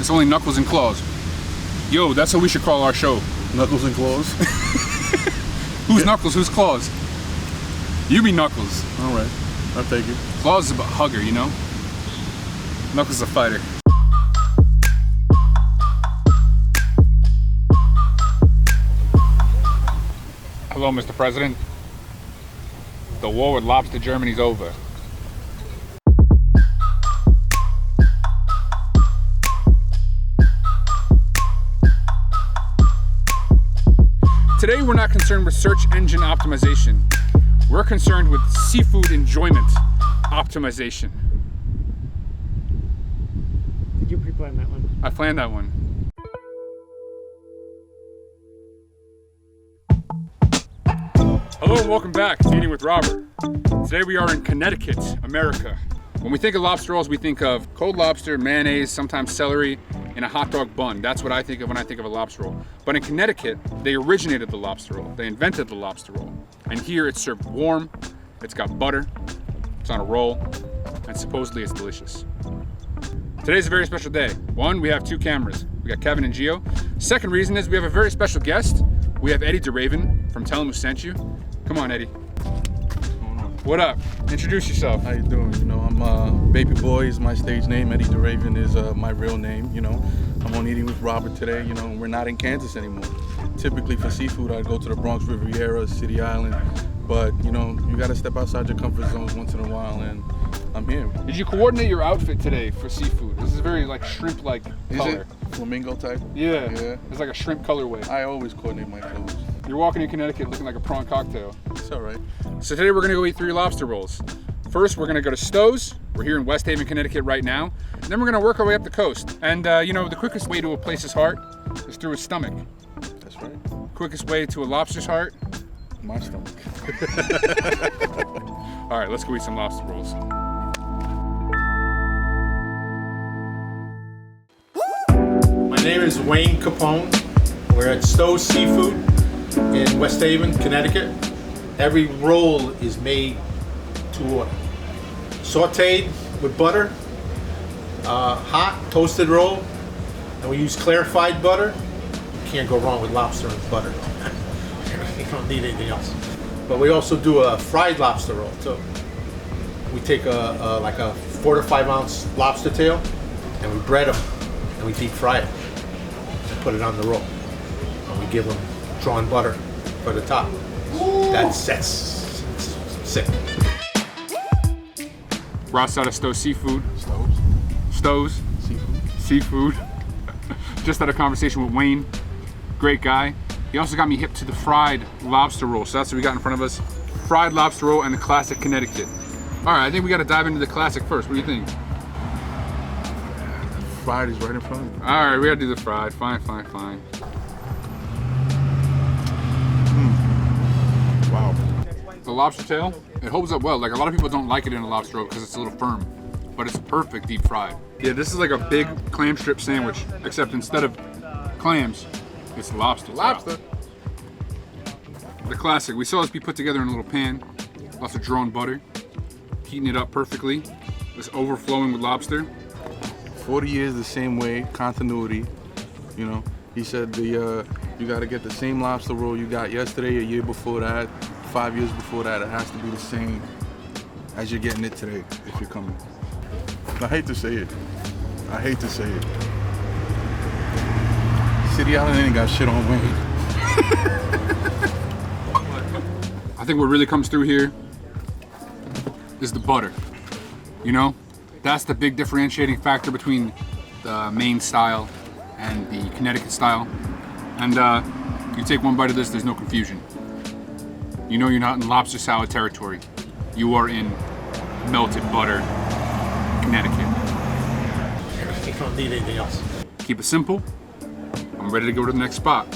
It's only Knuckles and Claws. Yo, that's what we should call our show. Knuckles and Claws? Who's Knuckles, who's Claws? You be Knuckles. All right, I'll take it. Claws is a hugger, you know? Knuckles is a fighter. Hello, Mr. President. The war with lobster Germany's over. Today we're not concerned with search engine optimization. We're concerned with seafood enjoyment optimization. Did you pre-plan that one? I planned that one. Hello and welcome back to Eating with Robert. Today we are in Connecticut, America. When we think of lobster rolls, we think of cold lobster, mayonnaise, sometimes celery, and a hot dog bun. That's what I think of when I think of a lobster roll. But in Connecticut, they originated the lobster roll. They invented the lobster roll. And here it's served warm, it's got butter, it's on a roll, and supposedly it's delicious. Today's a very special day. One, we have two cameras. We got Kevin and Gio. Second reason is we have a very special guest. We have Eddie DeRavin from Tell 'Em Who Sent You. Come on, Eddie. What up? Introduce yourself. How you doing? You know, I'm Baby Boy is my stage name. Eddie DeRavin is my real name. You know, I'm on Eating with Robert today. You know, we're not in Kansas anymore. Typically for seafood, I'd go to the Bronx, Riviera, City Island. But, you know, you got to step outside your comfort zones once in a while, and I'm here. Did you coordinate your outfit today for seafood? This is very like shrimp-like color. Is it? Flamingo type? Yeah. Yeah. It's like a shrimp colorway. I always coordinate my clothes. You're walking in Connecticut looking like a prawn cocktail. It's all right. So today we're gonna go eat 3 lobster rolls. First, we're gonna go to Stowe's. We're here in West Haven, Connecticut right now. And then we're gonna work our way up the coast. And you know, the quickest way to a place's heart is through his stomach. That's right. Quickest way to a lobster's heart? My stomach. All right, let's go eat some lobster rolls. My name is Wayne Capone. We're at Stowe's Seafood in West Haven, Connecticut. Every roll is made to order. Sauteed with butter, hot toasted roll, and we use clarified butter. You can't go wrong with lobster and butter. You don't need anything else. But we also do a fried lobster roll too. We take like a 4 to 5 ounce lobster tail, and we bread them, and we deep fry it, and put it on the roll. And we give them drawn butter for the top. That's sick. Ross out of Stowe Seafood. Stowe's. Stowe's. Seafood. Seafood. Just had a conversation with Wayne. Great guy. He also got me hip to the fried lobster roll. So that's what we got in front of us. Fried lobster roll and the classic Connecticut. All right, I think we got to dive into the classic first. What do you think? Fried is right in front of me. All right, we got to do the fried. Fine. Wow. The lobster tail, it holds up well. Like a lot of people don't like it in a lobster roll because it's a little firm, but it's perfect deep fried. Yeah, this is like a big clam strip sandwich, except instead of clams, it's lobster. Lobster. The classic. We saw this be put together in a little pan, lots of drawn butter, heating it up perfectly. This overflowing with lobster. 40 years the same way, continuity. You know, he said you got to get the same lobster roll you got yesterday, a year before that, 5 years before that. It has to be the same as you're getting it today if you're coming. I hate to say it. City Island ain't got shit on Wayne. I think what really comes through here is the butter. You know, that's the big differentiating factor between the Maine style and the Connecticut style. And you take one bite of this, there's no confusion. You know you're not in lobster salad territory. You are in melted butter, Connecticut. You don't need anything else. Keep it simple. I'm ready to go to the next spot.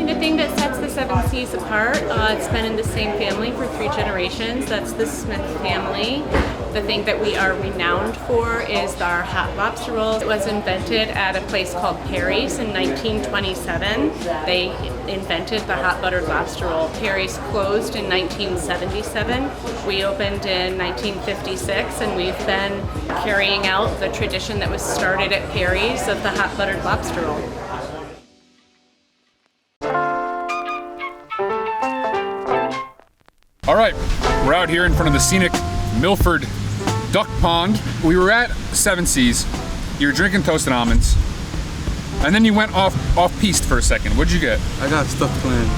The thing that sets the Seven Seas apart, it's been in the same family for 3 generations. That's the Smith family. The thing that we are renowned for is our hot lobster roll. It was invented at a place called Perry's in 1927. They invented the hot buttered lobster roll. Perry's closed in 1977. We opened in 1956, and we've been carrying out the tradition that was started at Perry's of the hot buttered lobster roll. All right, we're out here in front of the scenic Milford Duck Pond. We were at Seven Seas. You were drinking toasted almonds, and then you went off-piste for a second. What'd you get? I got stuffed clams.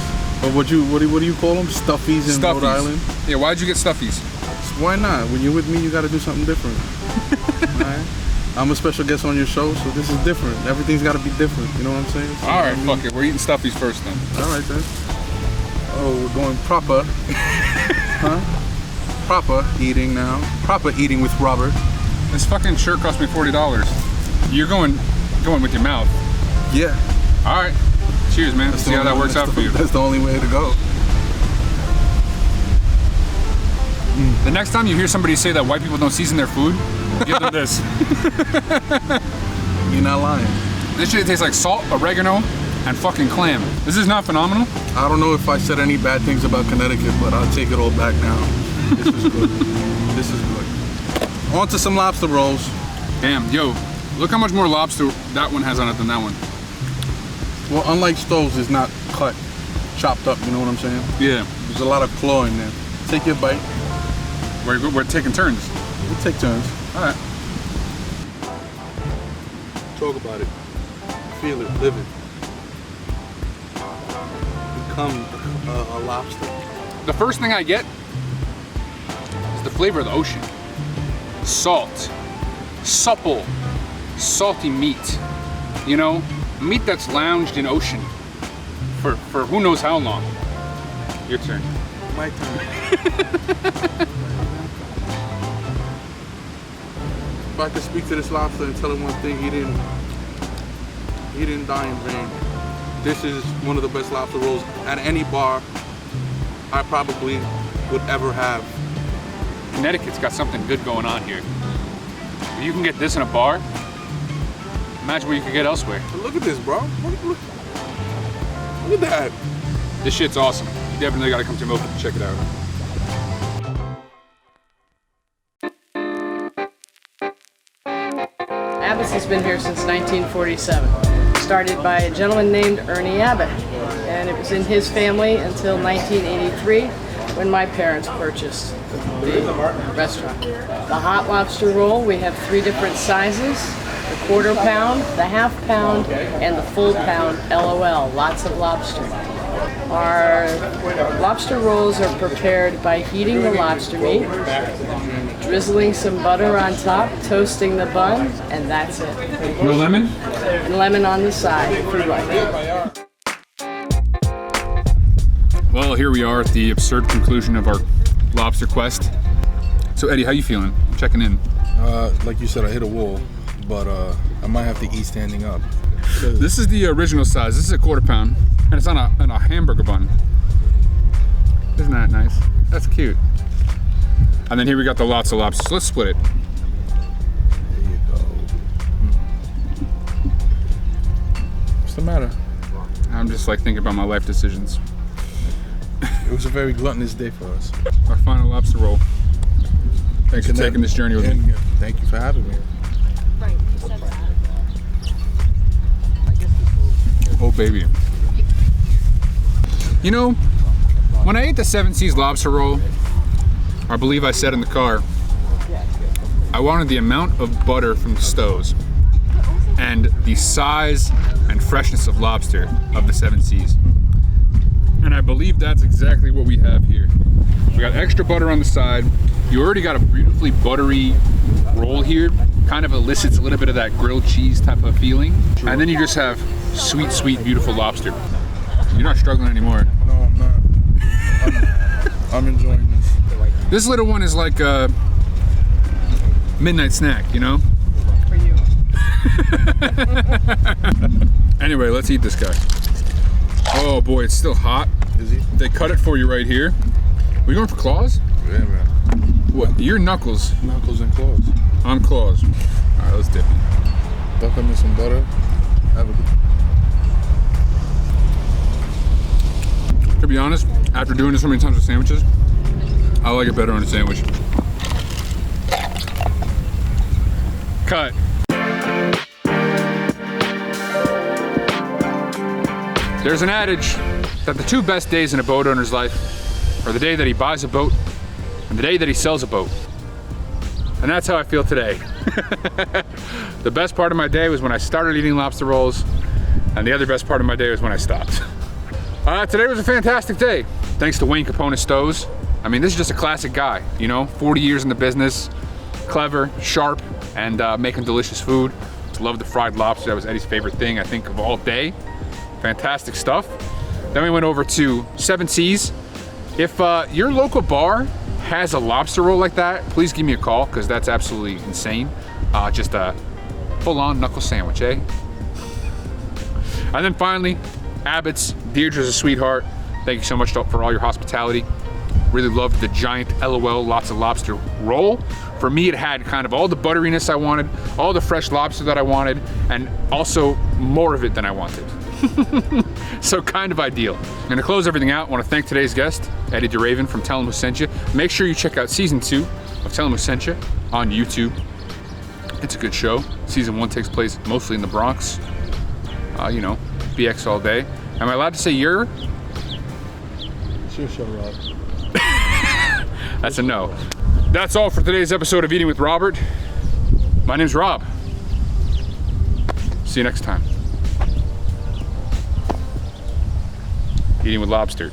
Or what do you call them? Stuffies in Rhode Island? Yeah, why'd you get stuffies? Why not? When you're with me, you gotta do something different. Alright? I'm a special guest on your show, so this is different. Everything's gotta be different, you know what I'm saying? So, All right, fuck it. We're eating stuffies first then. Alright then. Oh, we're going proper. Huh? Proper eating now. Proper eating with Robert. This fucking shirt cost me $40. You're going with your mouth. Yeah. All right. Cheers, man. See how that works out for you. That's the only way to go. The next time you hear somebody say that white people don't season their food, give them this. You're not lying. This shit tastes like salt, oregano, and fucking clam. This is not phenomenal. I don't know if I said any bad things about Connecticut, but I'll take it all back now. This is good. This is good. On to some lobster rolls. Damn, yo, look how much more lobster that one has on it than that one. Well, unlike Stowe's, it's not cut, chopped up, you know what I'm saying? Yeah. There's a lot of claw in there. Take your bite. We're taking turns. We'll take turns. All right. Talk about it. Feel it. Live it. Become a lobster. The first thing I get is the flavor of the ocean. Salt, supple, salty meat. You know, meat that's lounged in ocean for who knows how long. Your turn. My turn. If I could speak to this lobster and tell him one thing, he didn't die in vain. This is one of the best lobster rolls at any bar I probably would ever have. Connecticut's got something good going on here. If you can get this in a bar, imagine what you could get elsewhere. But look at this, bro. Look at that. This shit's awesome. You definitely gotta come to Milford to check it out. Abbott's has been here since 1947. Started by a gentleman named Ernie Abbott, and it was in his family until 1983 when my parents purchased the restaurant. The hot lobster roll, we have 3 different sizes: the quarter pound, the half pound, and the full pound LOL, lots of lobster. Our lobster rolls are prepared by heating the lobster meat, drizzling some butter on top, toasting the bun, and that's it. No lemon? And lemon on the side if you like. Well, here we are at the absurd conclusion of our lobster quest. So Eddie, how you feeling? Checking in. Like you said, I hit a wall, but I might have to eat standing up. This is the original size. This is a quarter pound, and it's on a hamburger bun. Isn't that nice? That's cute. And then here we got the lots of lobsters. So let's split it. There you go. What's the matter? I'm just like thinking about my life decisions. It was a very gluttonous day for us. Our final lobster roll. Thanks for taking this journey with me. Thank you for having me. Oh baby. You know, when I ate the Seven Seas lobster roll, I believe I said in the car, I wanted the amount of butter from Stowe's and the size and freshness of lobster of the Seven Seas. And I believe that's exactly what we have here. We got extra butter on the side. You already got a beautifully buttery roll here. Kind of elicits a little bit of that grilled cheese type of feeling. And then you just have sweet, sweet, beautiful lobster. You're not struggling anymore. No, I'm not. I'm enjoying this. This little one is like a midnight snack, you know? For you. Anyway, let's eat this guy. Oh boy, it's still hot. Is he? They cut it for you right here. We going for claws? Yeah, man. What? Your knuckles Knuckles and claws. on claws. All right, let's dip it. Duck them in some butter. Have a good. To be honest, after doing this so many times with sandwiches, I like it better on a sandwich. Cut. There's an adage that the two best days in a boat owner's life are the day that he buys a boat and the day that he sells a boat. And that's how I feel today. The best part of my day was when I started eating lobster rolls, and the other best part of my day was when I stopped. Today was a fantastic day. Thanks to Wayne Capone of Stowe's. I mean, this is just a classic guy, you know, 40 years in the business, clever, sharp, and making delicious food. Love the fried lobster. That was Eddie's favorite thing, I think, of all day. Fantastic stuff. Then we went over to 7 Seas. If your local bar has a lobster roll like that, please give me a call, because that's absolutely insane. Just a full-on knuckle sandwich, eh? And then finally, Abbott's. Deirdre's a sweetheart. Thank you so much for all your hospitality. Really loved the giant LOL lots of lobster roll. For me, it had kind of all the butteriness I wanted, all the fresh lobster that I wanted, and also more of it than I wanted. So kind of ideal. I'm gonna close everything out. I wanna thank today's guest, Eddie DeRavin from Tell 'em Who Sent You. Make sure you check out season 2 of Tell 'em Who Sent You on YouTube. It's a good show. Season 1 takes place mostly in the Bronx. You know, BX all day. Am I allowed to say you're? It's your show, Rob. That's a no. That's all for today's episode of Eating with Robert. My name's Rob. See you next time. Eating with lobster.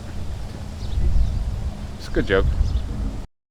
It's a good joke.